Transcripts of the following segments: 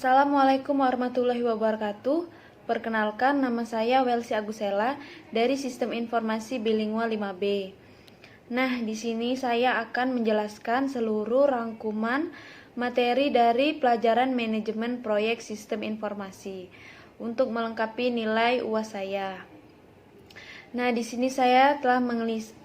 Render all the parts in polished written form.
Assalamualaikum warahmatullahi wabarakatuh. Perkenalkan, nama saya Welsi Agusela dari Sistem Informasi Bilingual 5B. Nah, di sini saya akan menjelaskan seluruh rangkuman materi dari pelajaran manajemen proyek sistem informasi untuk melengkapi nilai UAS saya. Nah, di sini saya telah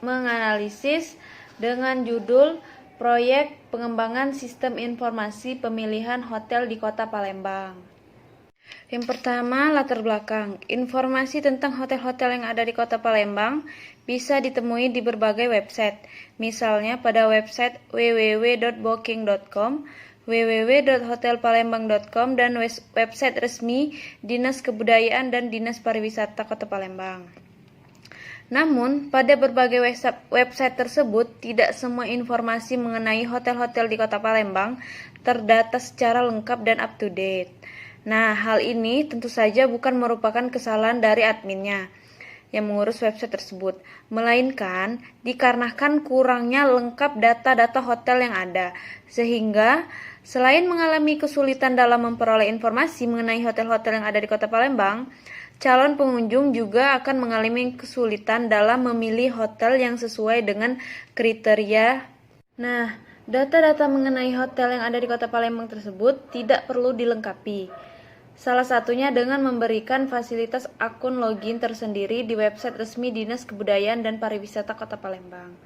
menganalisis dengan judul Proyek Pengembangan Sistem Informasi Pemilihan Hotel di Kota Palembang. Yang pertama, latar belakang. Informasi tentang hotel-hotel yang ada di Kota Palembang bisa ditemui di berbagai website. Misalnya pada website www.booking.com, www.hotelpalembang.com, dan website resmi Dinas Kebudayaan dan Dinas Pariwisata Kota Palembang. Namun, pada berbagai website tersebut, tidak semua informasi mengenai hotel-hotel di Kota Palembang terdata secara lengkap dan up-to-date. Nah, hal ini tentu saja bukan merupakan kesalahan dari adminnya yang mengurus website tersebut, melainkan dikarenakan kurangnya lengkap data-data hotel yang ada, sehingga selain mengalami kesulitan dalam memperoleh informasi mengenai hotel-hotel yang ada di Kota Palembang, calon pengunjung juga akan mengalami kesulitan dalam memilih hotel yang sesuai dengan kriteria. Nah, data-data mengenai hotel yang ada di Kota Palembang tersebut tidak perlu dilengkapi. Salah satunya dengan memberikan fasilitas akun login tersendiri di website resmi Dinas Kebudayaan dan Pariwisata Kota Palembang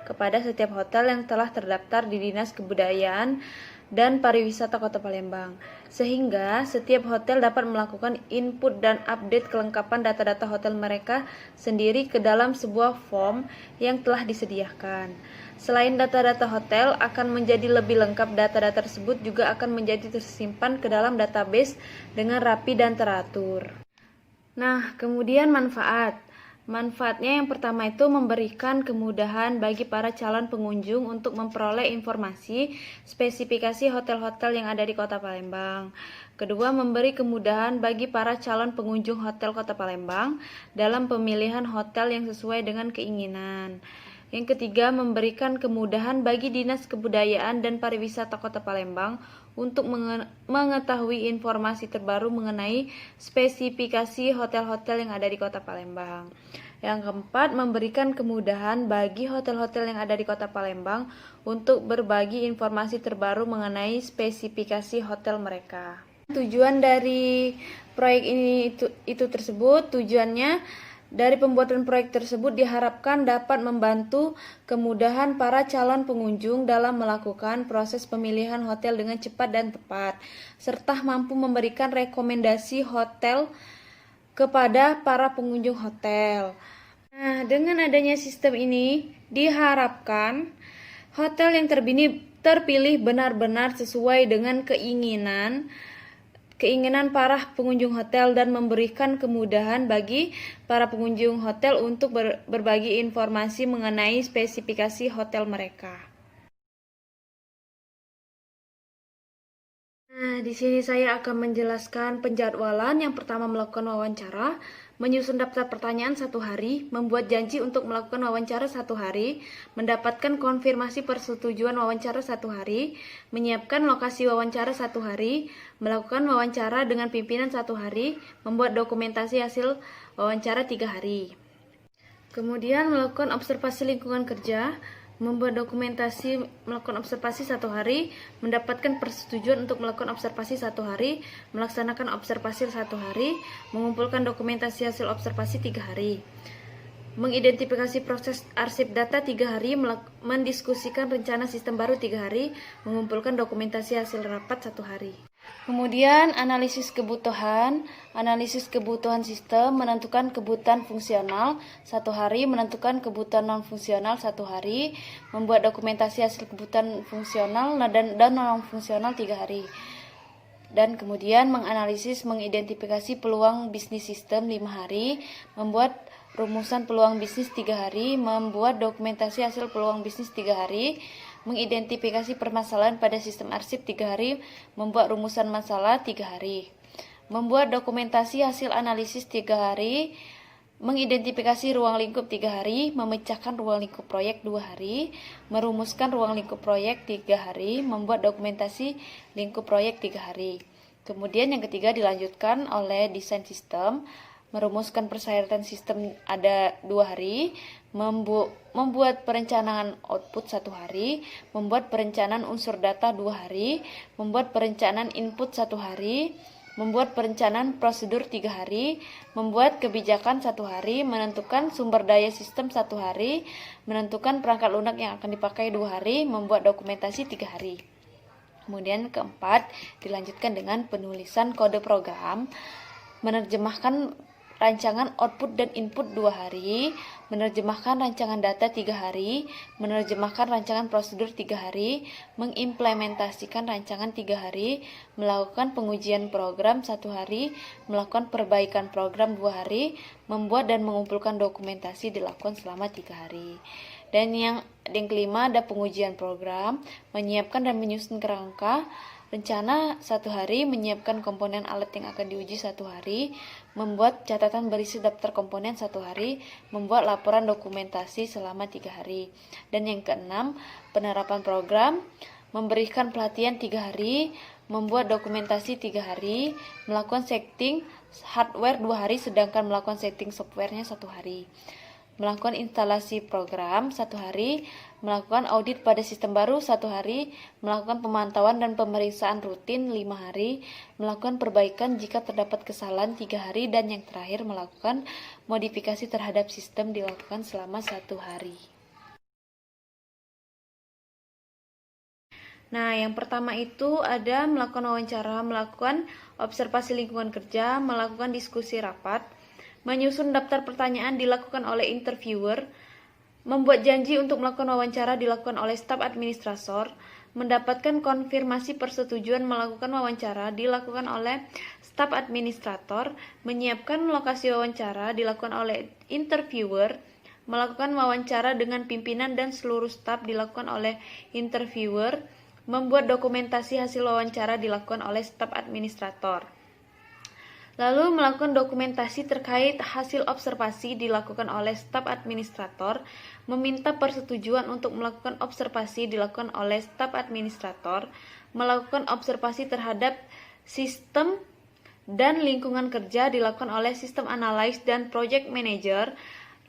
kepada setiap hotel yang telah terdaftar di Dinas Kebudayaan dan Pariwisata Kota Palembang, sehingga setiap hotel dapat melakukan input dan update kelengkapan data-data hotel mereka sendiri ke dalam sebuah form yang telah disediakan. Selain data-data hotel akan menjadi lebih lengkap, data-data tersebut juga akan menjadi tersimpan ke dalam database dengan rapi dan teratur. Nah, kemudian Manfaatnya yang pertama itu memberikan kemudahan bagi para calon pengunjung untuk memperoleh informasi spesifikasi hotel-hotel yang ada di Kota Palembang. Kedua, memberi kemudahan bagi para calon pengunjung hotel Kota Palembang dalam pemilihan hotel yang sesuai dengan keinginan. Yang ketiga, memberikan kemudahan bagi Dinas Kebudayaan dan Pariwisata Kota Palembang untuk mengetahui informasi terbaru mengenai spesifikasi hotel-hotel yang ada di Kota Palembang. Yang keempat, memberikan kemudahan bagi hotel-hotel yang ada di Kota Palembang untuk berbagi informasi terbaru mengenai spesifikasi hotel mereka. Tujuan dari proyek ini tujuannya dari pembuatan proyek tersebut diharapkan dapat membantu kemudahan para calon pengunjung dalam melakukan proses pemilihan hotel dengan cepat dan tepat, serta mampu memberikan rekomendasi hotel kepada para pengunjung hotel. Nah, dengan adanya sistem ini, diharapkan hotel yang terpilih benar-benar sesuai dengan keinginan para pengunjung hotel dan memberikan kemudahan bagi para pengunjung hotel untuk berbagi informasi mengenai spesifikasi hotel mereka. Nah, di sini saya akan menjelaskan penjadwalan. Yang pertama, melakukan wawancara, menyusun daftar pertanyaan 1 hari, membuat janji untuk melakukan wawancara 1 hari, mendapatkan konfirmasi persetujuan wawancara 1 hari, menyiapkan lokasi wawancara 1 hari, melakukan wawancara dengan pimpinan 1 hari, membuat dokumentasi hasil wawancara 3 hari. Kemudian melakukan observasi lingkungan kerja, melakukan observasi 1 hari, mendapatkan persetujuan untuk melakukan observasi 1 hari, melaksanakan observasi 1 hari, mengumpulkan dokumentasi hasil observasi 3 hari, mengidentifikasi proses arsip data 3 hari, mendiskusikan rencana sistem baru 3 hari, mengumpulkan dokumentasi hasil rapat 1 hari. Kemudian analisis kebutuhan sistem, menentukan kebutuhan fungsional 1 hari, menentukan kebutuhan non-fungsional 1 hari, membuat dokumentasi hasil kebutuhan fungsional dan non-fungsional 3 hari. Dan kemudian mengidentifikasi peluang bisnis sistem 5 hari, membuat rumusan peluang bisnis 3 hari, membuat dokumentasi hasil peluang bisnis 3 hari, mengidentifikasi permasalahan pada sistem arsip 3 hari, membuat rumusan masalah 3 hari, membuat dokumentasi hasil analisis 3 hari, mengidentifikasi ruang lingkup 3 hari, memecahkan ruang lingkup proyek 2 hari, merumuskan ruang lingkup proyek 3 hari, membuat dokumentasi lingkup proyek 3 hari. Kemudian yang ketiga dilanjutkan oleh desain sistem, merumuskan persyaratan sistem ada 2 hari, membuat perencanaan output 1 hari, membuat perencanaan unsur data 2 hari, membuat perencanaan input 1 hari, membuat perencanaan prosedur 3 hari, membuat kebijakan 1 hari, menentukan sumber daya sistem 1 hari, menentukan perangkat lunak yang akan dipakai 2 hari, membuat dokumentasi 3 hari. Kemudian keempat, dilanjutkan dengan penulisan kode program, menerjemahkan rancangan output dan input 2 hari, menerjemahkan rancangan data 3 hari, menerjemahkan rancangan prosedur 3 hari, mengimplementasikan rancangan 3 hari, melakukan pengujian program 1 hari, melakukan perbaikan program 2 hari, membuat dan mengumpulkan dokumentasi dilakukan selama 3 hari. Dan yang kelima ada pengujian program, menyiapkan dan menyusun kerangka rencana 1 hari, menyiapkan komponen alat yang akan diuji 1 hari, membuat catatan berisi daftar komponen 1 hari, membuat laporan dokumentasi selama 3 hari. Dan yang keenam, penerapan program, memberikan pelatihan 3 hari, membuat dokumentasi 3 hari, melakukan setting hardware 2 hari, sedangkan melakukan setting softwarenya 1 hari. Melakukan instalasi program 1 hari, melakukan audit pada sistem baru 1 hari, melakukan pemantauan dan pemeriksaan rutin 5 hari, melakukan perbaikan jika terdapat kesalahan 3 hari, dan yang terakhir melakukan modifikasi terhadap sistem dilakukan selama 1 hari. Nah, yang pertama itu ada melakukan wawancara, melakukan observasi lingkungan kerja, melakukan diskusi rapat, menyusun daftar pertanyaan dilakukan oleh interviewer, membuat janji untuk melakukan wawancara dilakukan oleh staf administrator, mendapatkan konfirmasi persetujuan melakukan wawancara dilakukan oleh staf administrator, menyiapkan lokasi wawancara dilakukan oleh interviewer, melakukan wawancara dengan pimpinan dan seluruh staf dilakukan oleh interviewer, membuat dokumentasi hasil wawancara dilakukan oleh staf administrator. Lalu melakukan dokumentasi terkait hasil observasi dilakukan oleh staf administrator, meminta persetujuan untuk melakukan observasi dilakukan oleh staf administrator, melakukan observasi terhadap sistem dan lingkungan kerja dilakukan oleh sistem analis dan project manager,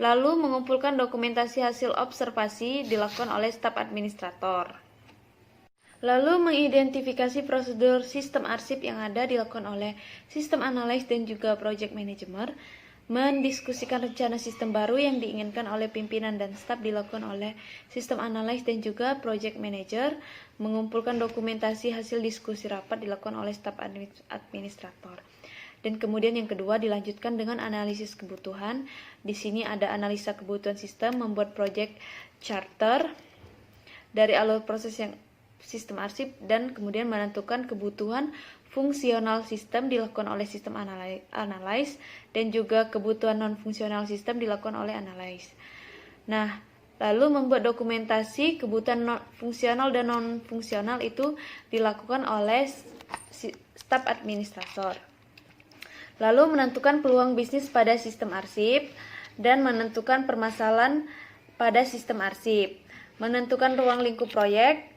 lalu mengumpulkan dokumentasi hasil observasi dilakukan oleh staf administrator. Lalu mengidentifikasi prosedur sistem arsip yang ada dilakukan oleh sistem analis dan juga project manager, mendiskusikan rencana sistem baru yang diinginkan oleh pimpinan dan staf dilakukan oleh sistem analis dan juga project manager, mengumpulkan dokumentasi hasil diskusi rapat dilakukan oleh staf administrator. Dan kemudian yang kedua dilanjutkan dengan analisis kebutuhan. Di sini ada analisa kebutuhan sistem, membuat project charter dari alur proses yang sistem arsip, dan kemudian menentukan kebutuhan fungsional sistem dilakukan oleh sistem analis dan juga kebutuhan non-fungsional sistem dilakukan oleh analis. Nah, lalu membuat dokumentasi kebutuhan fungsional dan non-fungsional itu dilakukan oleh staf administrator. Lalu menentukan peluang bisnis pada sistem arsip dan menentukan permasalahan pada sistem arsip, menentukan ruang lingkup proyek,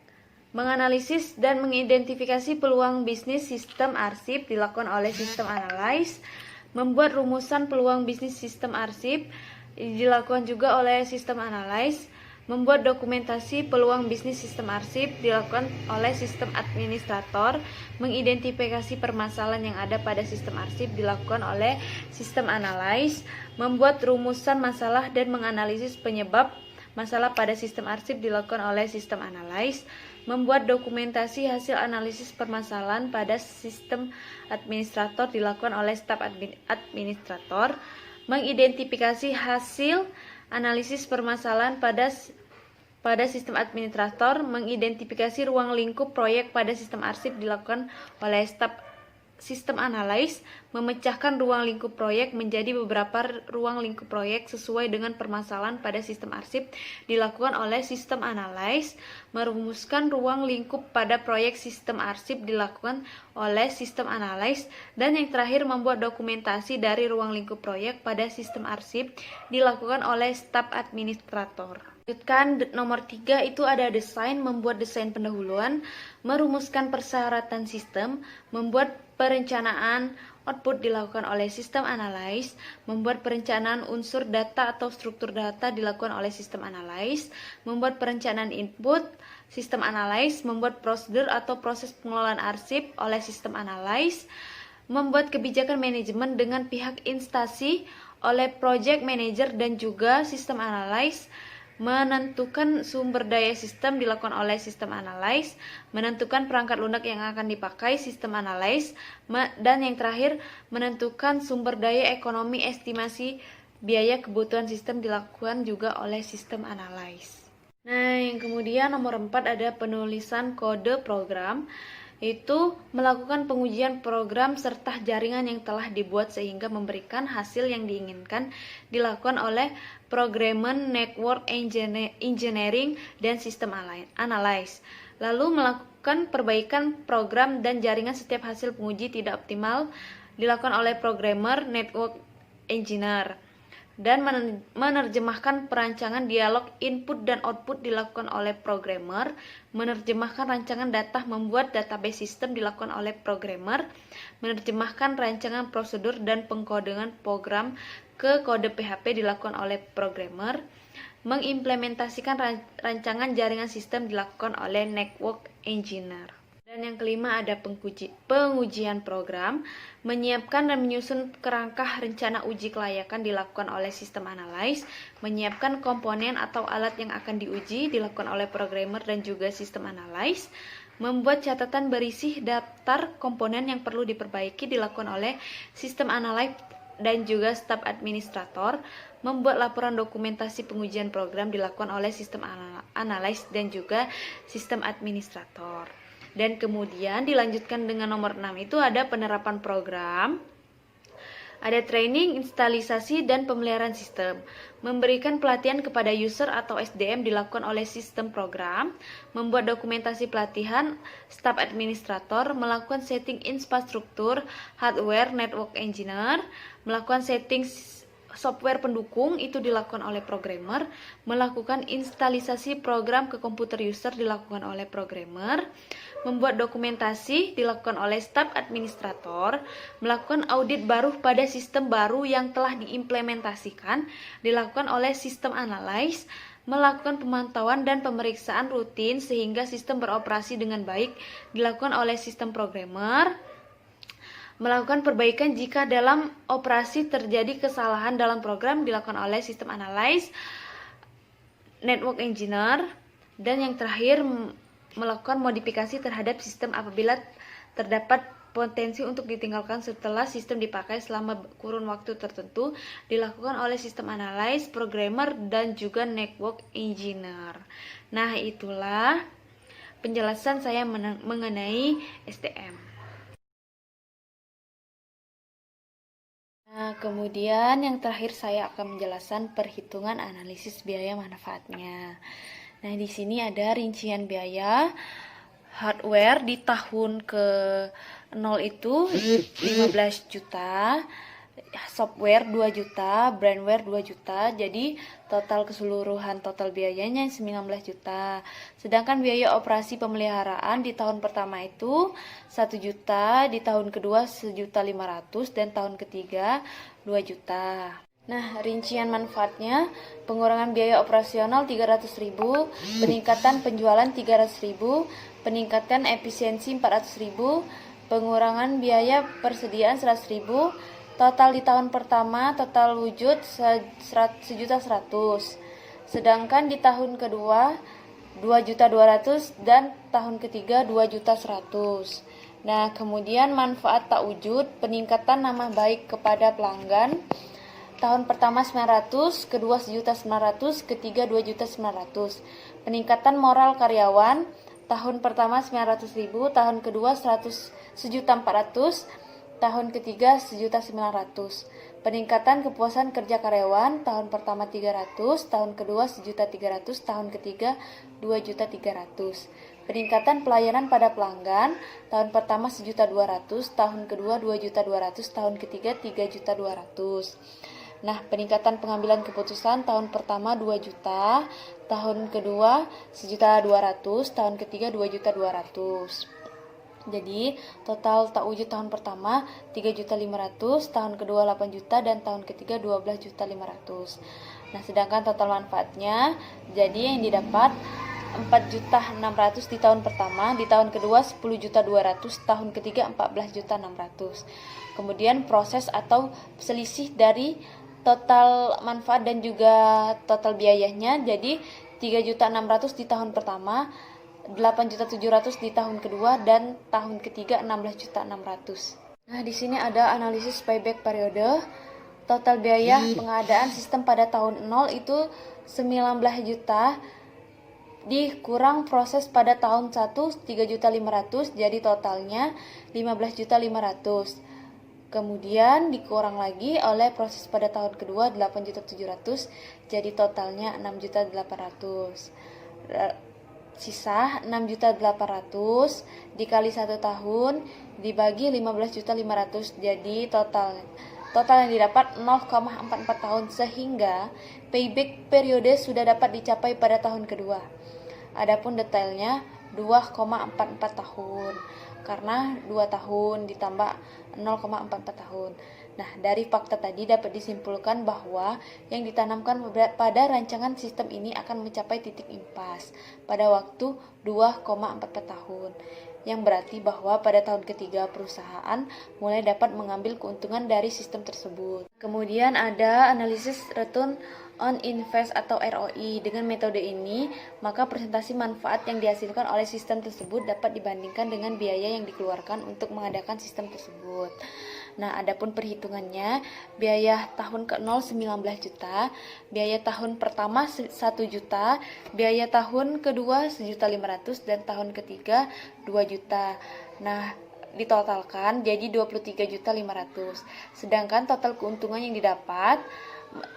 menganalisis dan mengidentifikasi peluang bisnis sistem arsip dilakukan oleh sistem analis, membuat rumusan peluang bisnis sistem arsip dilakukan juga oleh sistem analis, membuat dokumentasi peluang bisnis sistem arsip dilakukan oleh sistem administrator, mengidentifikasi permasalahan yang ada pada sistem arsip dilakukan oleh sistem analis, membuat rumusan masalah dan menganalisis penyebab masalah pada sistem arsip dilakukan oleh sistem analis, membuat dokumentasi hasil analisis permasalahan pada sistem administrator dilakukan oleh staf administrator, mengidentifikasi hasil analisis permasalahan pada sistem administrator, mengidentifikasi ruang lingkup proyek pada sistem arsip dilakukan oleh staf sistem analis, memecahkan ruang lingkup proyek menjadi beberapa ruang lingkup proyek sesuai dengan permasalahan pada sistem arsip dilakukan oleh sistem analis, merumuskan ruang lingkup pada proyek sistem arsip dilakukan oleh sistem analis, dan yang terakhir membuat dokumentasi dari ruang lingkup proyek pada sistem arsip dilakukan oleh staf administrator. Lanjutkan nomor 3 itu ada desain, membuat desain pendahuluan, merumuskan persyaratan sistem, membuat perencanaan output dilakukan oleh sistem analis, membuat perencanaan unsur data atau struktur data dilakukan oleh sistem analis, membuat perencanaan input, sistem analis, membuat prosedur atau proses pengelolaan arsip oleh sistem analis, membuat kebijakan manajemen dengan pihak instansi oleh project manager dan juga sistem analis, menentukan sumber daya sistem dilakukan oleh sistem analis, menentukan perangkat lunak yang akan dipakai sistem analis, dan yang terakhir menentukan sumber daya ekonomi estimasi biaya kebutuhan sistem dilakukan juga oleh sistem analis. Nah, yang kemudian nomor 4 ada penulisan kode program, itu melakukan pengujian program serta jaringan yang telah dibuat sehingga memberikan hasil yang diinginkan, dilakukan oleh programmer network engineering dan sistem analysis. Lalu melakukan perbaikan program dan jaringan setiap hasil penguji tidak optimal, dilakukan oleh programmer network engineer. Dan menerjemahkan perancangan dialog input dan output dilakukan oleh programmer, menerjemahkan rancangan data membuat database sistem dilakukan oleh programmer, menerjemahkan rancangan prosedur dan pengkodean program ke kode PHP dilakukan oleh programmer, mengimplementasikan rancangan jaringan sistem dilakukan oleh network engineer. Dan yang kelima ada pengujian program, menyiapkan dan menyusun kerangka rencana uji kelayakan dilakukan oleh sistem analis, menyiapkan komponen atau alat yang akan diuji dilakukan oleh programmer dan juga sistem analis, membuat catatan berisi daftar komponen yang perlu diperbaiki dilakukan oleh sistem analis dan juga staf administrator, membuat laporan dokumentasi pengujian program dilakukan oleh sistem analis dan juga sistem administrator. Dan kemudian dilanjutkan dengan nomor 6 itu ada penerapan program, ada training, instalisasi, dan pemeliharaan sistem. Memberikan pelatihan kepada user atau SDM dilakukan oleh sistem program, membuat dokumentasi pelatihan, staf administrator, melakukan setting infrastruktur, hardware, network engineer, melakukan setting software pendukung itu dilakukan oleh programmer, melakukan instalisasi program ke komputer user dilakukan oleh programmer, membuat dokumentasi dilakukan oleh staf administrator, melakukan audit baru pada sistem baru yang telah diimplementasikan dilakukan oleh sistem analis, melakukan pemantauan dan pemeriksaan rutin sehingga sistem beroperasi dengan baik dilakukan oleh sistem programmer, melakukan perbaikan jika dalam operasi terjadi kesalahan dalam program dilakukan oleh sistem analis, network engineer, dan yang terakhir melakukan modifikasi terhadap sistem apabila terdapat potensi untuk ditinggalkan setelah sistem dipakai selama kurun waktu tertentu dilakukan oleh sistem analis, programmer, dan juga network engineer. Nah, itulah penjelasan saya mengenai STM. Nah, kemudian yang terakhir saya akan menjelaskan perhitungan analisis biaya manfaatnya. Nah, di sini ada rincian biaya hardware di tahun ke-0 itu 15 juta, software 2 juta, brandware 2 juta, jadi total keseluruhan total biayanya 19 juta. Sedangkan biaya operasi pemeliharaan di tahun pertama itu 1 juta, di tahun kedua 1.500.000 dan tahun ketiga 2 juta. Nah, rincian manfaatnya, pengurangan biaya operasional 300.000, peningkatan penjualan 300.000, peningkatan efisiensi 400.000, pengurangan biaya persediaan 100.000, total di tahun pertama, total wujud 1.100.000. Sedangkan di tahun kedua 2.200.000 dan tahun ketiga 2.100.000. Nah, kemudian manfaat tak wujud, peningkatan nama baik kepada pelanggan. Tahun pertama 900, kedua 1.900.000, ketiga 2.900.000. Peningkatan moral karyawan, tahun pertama 900.000, tahun kedua 1.400.000, tahun ketiga 1.900.000. Peningkatan kepuasan kerja karyawan, tahun pertama 300, tahun kedua 1.300.000, tahun ketiga 2.300.000. Peningkatan pelayanan pada pelanggan, tahun pertama 1.200.000, tahun kedua 2.200.000, tahun ketiga 3.200.000. Nah, peningkatan pengambilan keputusan tahun pertama 2 juta, tahun kedua 1.200.000, tahun ketiga 2.200.000. Jadi, total tak wujud tahun pertama 3.500.000, tahun kedua 8 juta, dan tahun ketiga 12.500.000. Nah, sedangkan total manfaatnya, jadi yang didapat 4.600.000 di tahun pertama, di tahun kedua 10.200.000, tahun ketiga 14.600.000. Kemudian proses atau selisih dari total manfaat dan juga total biayanya, jadi 3.600.000 di tahun pertama, 8.700.000 di tahun kedua, dan tahun ketiga 16.600.000. Nah, di sini ada analisis payback periode. Total biaya pengadaan sistem pada tahun 0 itu 19 juta dikurang proses pada tahun 1 3.500.000, jadi totalnya 15.500.000. Kemudian dikurang lagi oleh proses pada tahun kedua 8.700.000, jadi totalnya 6.800.000. Sisa 6.800.000 dikali 1 tahun dibagi 15.500.000, jadi total yang didapat 0,44 tahun, sehingga payback periode sudah dapat dicapai pada tahun kedua. Adapun detailnya 2,44 tahun, karena 2 tahun ditambah 0,44 tahun. Nah, dari fakta tadi dapat disimpulkan bahwa yang ditanamkan pada rancangan sistem ini akan mencapai titik impas pada waktu 2,44 tahun, yang berarti bahwa pada tahun ketiga perusahaan mulai dapat mengambil keuntungan dari sistem tersebut. Kemudian ada analisis return on invest atau ROI. Dengan metode ini, maka presentasi manfaat yang dihasilkan oleh sistem tersebut dapat dibandingkan dengan biaya yang dikeluarkan untuk mengadakan sistem tersebut. Nah, adapun perhitungannya, biaya tahun ke-0 19 juta, biaya tahun pertama 1 juta, biaya tahun kedua 1.500.000, dan tahun ketiga 2 juta. Nah, ditotalkan jadi 23.500.000. Sedangkan total keuntungan yang didapat,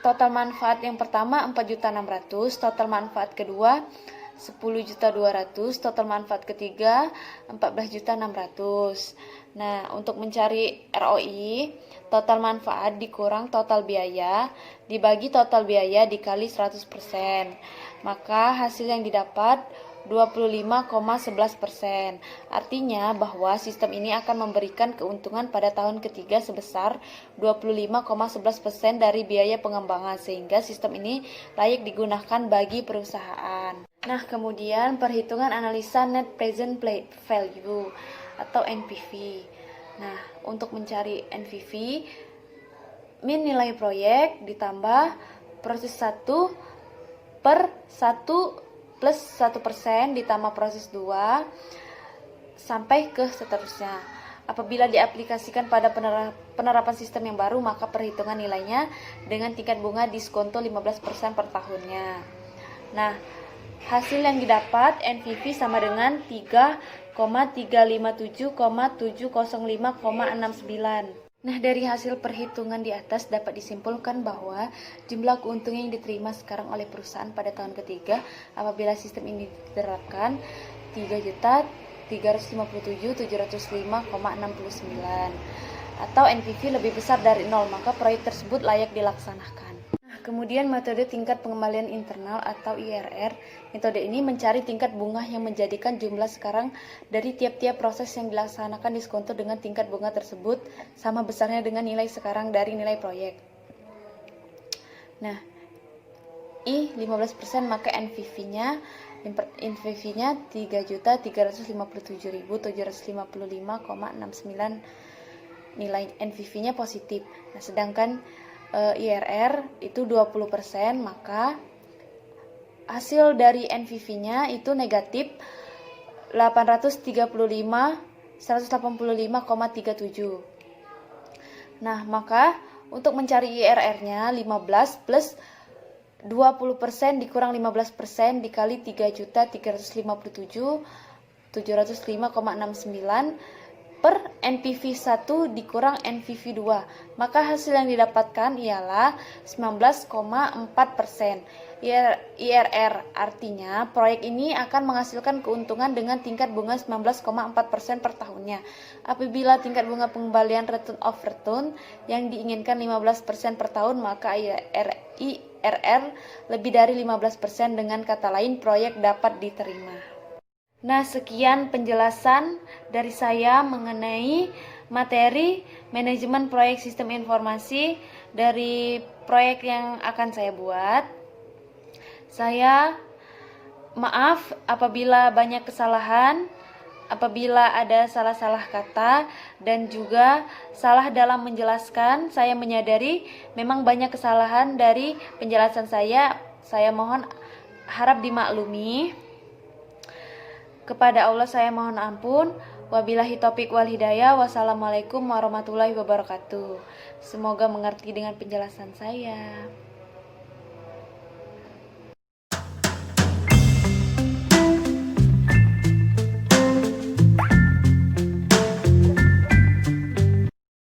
total manfaat yang pertama 4.600.000, total manfaat kedua 10.200.000, total manfaat ketiga 14.600.000. Nah, untuk mencari ROI, total manfaat dikurang total biaya dibagi total biaya dikali 100%. Maka hasil yang didapat 25,11%. Artinya bahwa sistem ini akan memberikan keuntungan pada tahun ketiga sebesar 25,11% dari biaya pengembangan, sehingga sistem ini layak digunakan bagi perusahaan. Nah, kemudian perhitungan analisa net present value atau NPV. Nah, untuk mencari NPV, min nilai proyek ditambah proses 1 per 1 plus 1% ditambah proses 2 sampai ke seterusnya. Apabila diaplikasikan pada penerapan sistem yang baru, maka perhitungan nilainya dengan tingkat bunga diskonto 15% per tahunnya. Nah, hasil yang didapat NPV sama dengan 3,357,705,69. Nah, dari hasil perhitungan di atas dapat disimpulkan bahwa jumlah keuntungan yang diterima sekarang oleh perusahaan pada tahun ketiga apabila sistem ini diterapkan 3.357.705,69, atau NPV lebih besar dari 0, maka proyek tersebut layak dilaksanakan. Nah, kemudian metode tingkat pengembalian internal atau IRR. Metode ini mencari tingkat bunga yang menjadikan jumlah sekarang dari tiap-tiap proses yang dilaksanakan diskonto dengan tingkat bunga tersebut sama besarnya dengan nilai sekarang dari nilai proyek. Nah, I 15%, maka NPV-nya 3.357.755,69, nilai NPV-nya positif. Nah, sedangkan IRR itu 20%, maka hasil dari NPV-nya itu negatif 185,37. Nah, maka untuk mencari IRR-nya 15 plus 20% dikurang 15% dikali 3.357.705,69 per NPV 1 dikurang NPV 2. Maka hasil yang didapatkan ialah 19,4%. IRR. Artinya, proyek ini akan menghasilkan keuntungan dengan tingkat bunga 19,4% per tahunnya. Apabila tingkat bunga pengembalian return of return yang diinginkan 15% per tahun, maka IRR lebih dari 15%. Dengan kata lain, proyek dapat diterima. Nah, sekian penjelasan dari saya mengenai materi manajemen proyek sistem informasi dari proyek yang akan saya buat. Saya maaf apabila banyak kesalahan, apabila ada salah-salah kata dan juga salah dalam menjelaskan. Saya menyadari memang banyak kesalahan dari penjelasan saya. Saya mohon harap dimaklumi. Kepada Allah saya mohon ampun. Wabillahi taufik wal hidayah. Wassalamualaikum warahmatullahi wabarakatuh. Semoga mengerti dengan penjelasan saya.